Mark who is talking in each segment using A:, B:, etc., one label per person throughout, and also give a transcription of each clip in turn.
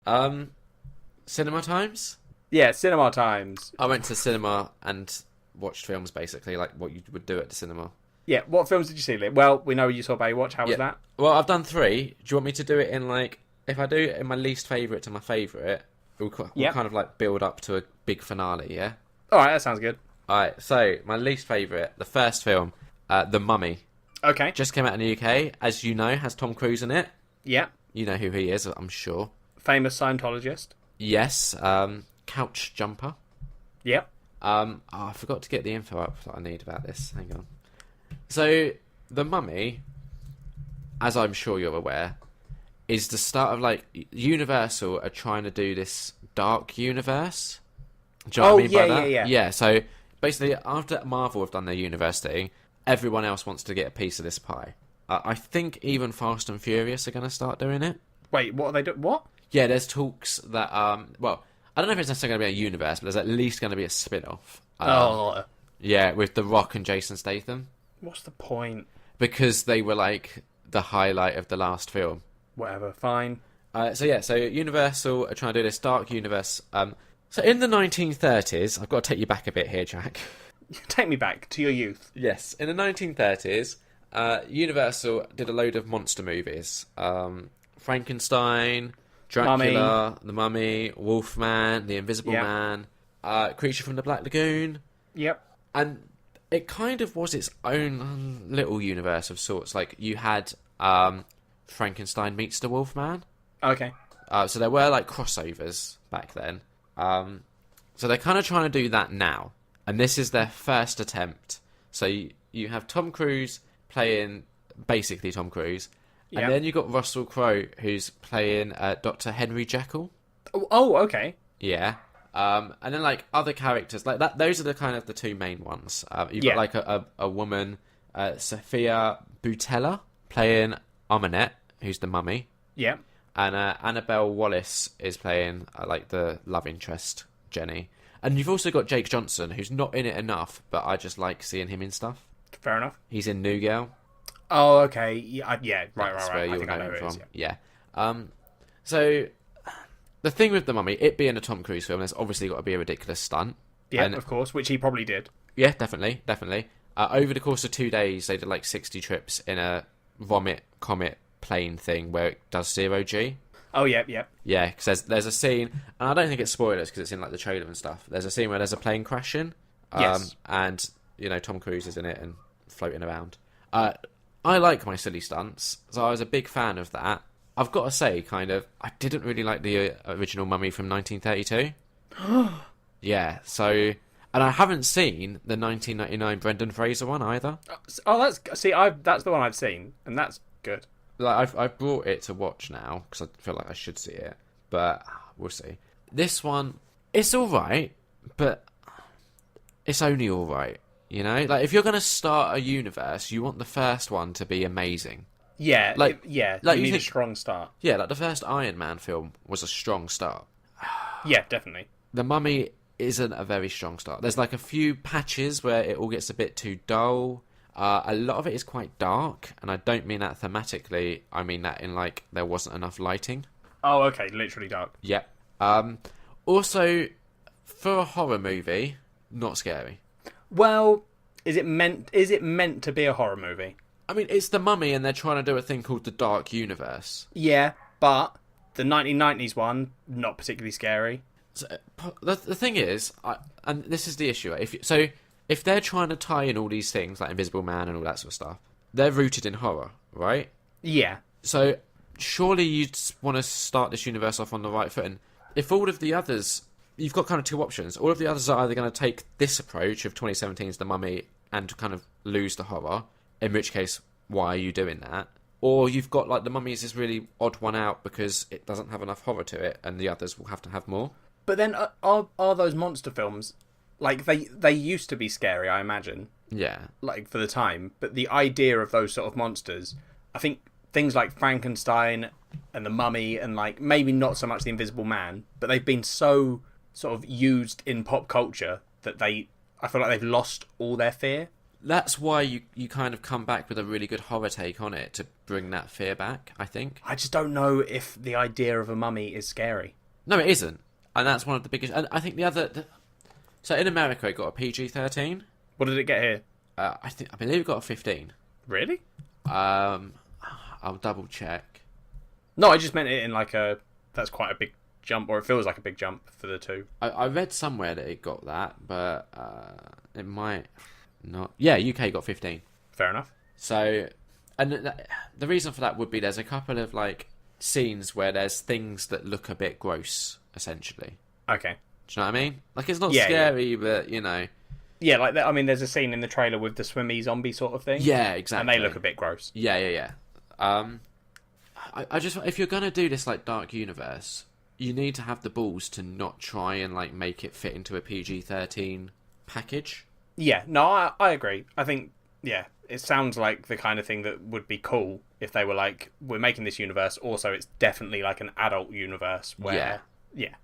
A: Cinema times?
B: Yeah, cinema times.
A: I went to cinema and watched films, basically, like what you would do at the cinema.
B: Yeah, what films did you see? Well, we know you saw Baywatch. How was that?
A: Well, I've done 3. Do you want me to do it in, like... If I do it in my least favourite to my favourite, we'll kind of, like, build up to a big finale, yeah?
B: Alright, that sounds good.
A: Alright, so, my least favourite, the first film, The Mummy.
B: Okay.
A: Just came out in the UK. As you know, has Tom Cruise in it.
B: Yeah.
A: You know who he is, I'm sure.
B: Famous Scientologist.
A: Yes, couch jumper.
B: Yep.
A: I forgot to get the info up that I need about this. Hang on. So, The Mummy, as I'm sure you're aware, is the start of, like, Universal are trying to do this dark universe. Do you know what I mean by that? Yeah, so basically, after Marvel have done their universe thing, everyone else wants to get a piece of this pie. I think even Fast and Furious are going to start doing it.
B: Wait, what are they doing? What?
A: Yeah, there's talks that, well, I don't know if it's necessarily going to be a universe, but there's at least going to be a spin-off. Yeah, with The Rock and Jason Statham.
B: What's the point?
A: Because they were, like, the highlight of the last film.
B: Whatever, fine.
A: So Universal are trying to do this dark universe. So in the 1930s, I've got to take you back a bit here, Jack.
B: Take me back to your youth.
A: Yes, in the 1930s, Universal did a load of monster movies. Frankenstein, Dracula, The Mummy, Wolfman, The Invisible Man, Creature from the Black Lagoon.
B: Yep.
A: And it kind of was its own little universe of sorts. Like, you had Frankenstein meets the Wolfman.
B: Okay.
A: So there were, like, crossovers back then. So they're kind of trying to do that now. And this is their first attempt. So you have Tom Cruise playing, basically Tom Cruise.
B: Yep.
A: And then you've got Russell Crowe, who's playing Dr. Henry Jekyll.
B: Oh, okay.
A: Yeah. And then, like, other characters, like that. Those are the kind of the 2 main ones. You've got, like, a woman, Sofia Boutella, playing Amunet, who's the mummy.
B: Yeah.
A: And Annabelle Wallis is playing, like, the love interest, Jenny. And you've also got Jake Johnson, who's not in it enough, but I just like seeing him in stuff.
B: Fair enough.
A: He's in New Girl.
B: Oh, okay. Yeah, right.
A: That's where
B: I
A: you'll
B: think I
A: know
B: know
A: him
B: who it
A: from.
B: is,
A: Yeah. So, the thing with The Mummy, it being a Tom Cruise film, there's obviously got to be a ridiculous stunt.
B: Yeah, of course, which he probably did.
A: Yeah, definitely. Over the course of 2 days, they did like 60 trips in a Vomit Comet plane thing where it does 0G.
B: Oh, yeah.
A: Yeah, because there's a scene, and I don't think it's spoilers because it's in like the trailer and stuff. There's a scene where there's a plane crashing.
B: Yes.
A: And, you know, Tom Cruise is in it and floating around. I like my silly stunts, so I was a big fan of that. I've got to say, kind of, I didn't really like the original Mummy from 1932. Yeah, so... And I haven't seen the 1999 Brendan Fraser one either.
B: Oh, that's the one I've seen, and that's good.
A: Like, I've brought it to watch now, because I feel like I should see it. But, we'll see. This one, it's alright, but it's only alright. You know? Like, if you're going to start a universe, you want the first one to be amazing.
B: Yeah, you need a strong start.
A: Yeah, like the first Iron Man film was a strong start.
B: Yeah, definitely.
A: The Mummy isn't a very strong start. There's like a few patches where it all gets a bit too dull. A lot of it is quite dark, and I don't mean that thematically. I mean that in like there wasn't enough lighting.
B: Oh, okay, literally dark.
A: Yep. Also, for a horror movie, not scary.
B: Well, is it meant to be a horror movie?
A: I mean, it's The Mummy, and they're trying to do a thing called the Dark Universe.
B: Yeah, but the 1990s one, not particularly scary.
A: So, the thing is, and this is the issue. If they're trying to tie in all these things, like Invisible Man and all that sort of stuff, they're rooted in horror, right?
B: Yeah.
A: So surely you'd want to start this universe off on the right foot. And if all of the others, you've got kind of 2 options. All of the others are either going to take this approach of 2017's The Mummy and kind of lose the horror, in which case, why are you doing that? Or you've got, like, The Mummy is this really odd one out because it doesn't have enough horror to it, and the others will have to have more.
B: But then, are those monster films, like, they used to be scary, I imagine.
A: Yeah.
B: Like, for the time. But the idea of those sort of monsters, I think things like Frankenstein and The Mummy and, like, maybe not so much The Invisible Man, but they've been so sort of used in pop culture that I feel like they've lost all their fear.
A: that's why you kind of come back with a really good horror take on it to bring that fear back, I think.
B: I just don't know if the idea of a mummy is scary.
A: No, it isn't. And that's one of the biggest... And I think so in America, it got a PG-13.
B: What did it get here?
A: I believe it got a 15.
B: Really?
A: I'll double check.
B: No, I just meant it in like a... That's quite a big jump, or it feels like a big jump for the two.
A: I read somewhere that it got that, but it might not. Yeah, UK got 15.
B: Fair enough.
A: So, and the reason for that would be there's a couple of like scenes where there's things that look a bit gross, essentially.
B: Okay.
A: Do you know what I mean? Like, it's not
B: Yeah,
A: scary, but you know.
B: Yeah, like I mean, there's a scene in the trailer with the swimmy zombie sort of thing.
A: Yeah, exactly.
B: And they look a bit gross.
A: Yeah. I just, if you're gonna do this like dark universe, you need to have the balls to not try and like make it fit into a PG-13 package.
B: Yeah, no, I agree. I think, yeah, it sounds like the kind of thing that would be cool if they were like, we're making this universe, also it's definitely like an adult universe where... Yeah.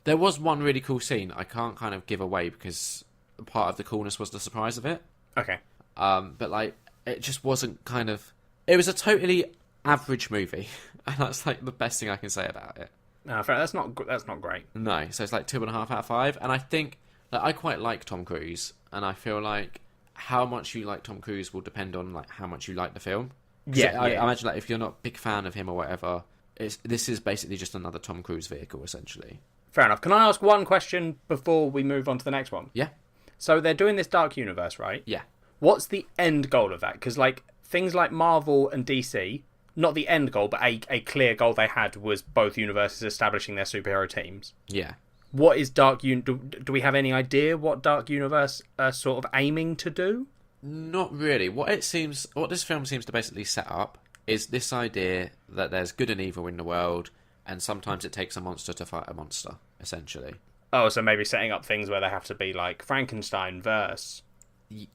A: There was one really cool scene I can't kind of give away because part of the coolness was the surprise of it.
B: Okay.
A: But like, it just wasn't kind of... It was a totally average movie, and that's like the best thing I can say about it.
B: No, fair, that's not great.
A: No, so it's like 2.5 out of 5, and I think that I quite like Tom Cruise, and I feel like how much you like Tom Cruise will depend on like how much you like the film.
B: Yeah,
A: I imagine like if you're not a big fan of him or whatever, this is basically just another Tom Cruise vehicle essentially.
B: Fair enough. Can I ask one question before we move on to the next one?
A: Yeah.
B: So they're doing this dark universe, right?
A: Yeah.
B: What's the end goal of that? Because like things like Marvel and DC, not the end goal, but a clear goal they had was both universes establishing their superhero teams.
A: Yeah.
B: What is Dark Do we have any idea what Dark Universe are sort of aiming to do?
A: Not really. What this film seems to basically set up is this idea that there's good and evil in the world, and sometimes it takes a monster to fight a monster, essentially.
B: Oh, so maybe setting up things where they have to be like Frankenstein verse.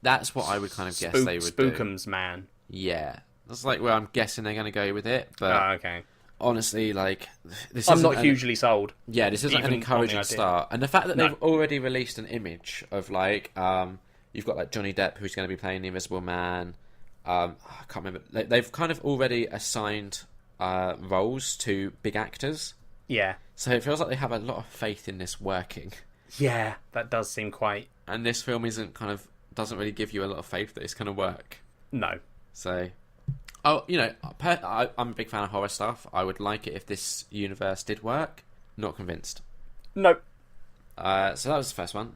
A: That's what I would kind of guess they would do.
B: Spookums man.
A: Yeah. That's like where I'm guessing they're going to go with it, but
B: okay.
A: Honestly, like this
B: I'm not hugely sold.
A: Yeah, this isn't an encouraging start, and the fact that they've already released an image of like you've got like Johnny Depp who's going to be playing the Invisible Man. I can't remember. They've kind of already assigned roles to big actors.
B: Yeah.
A: So it feels like they have a lot of faith in this working.
B: Yeah, that does seem quite.
A: And this film doesn't really give you a lot of faith that it's going to work.
B: No.
A: So. Oh, you know, I'm a big fan of horror stuff. I would like it if this universe did work. Not convinced.
B: Nope.
A: So that was the first one.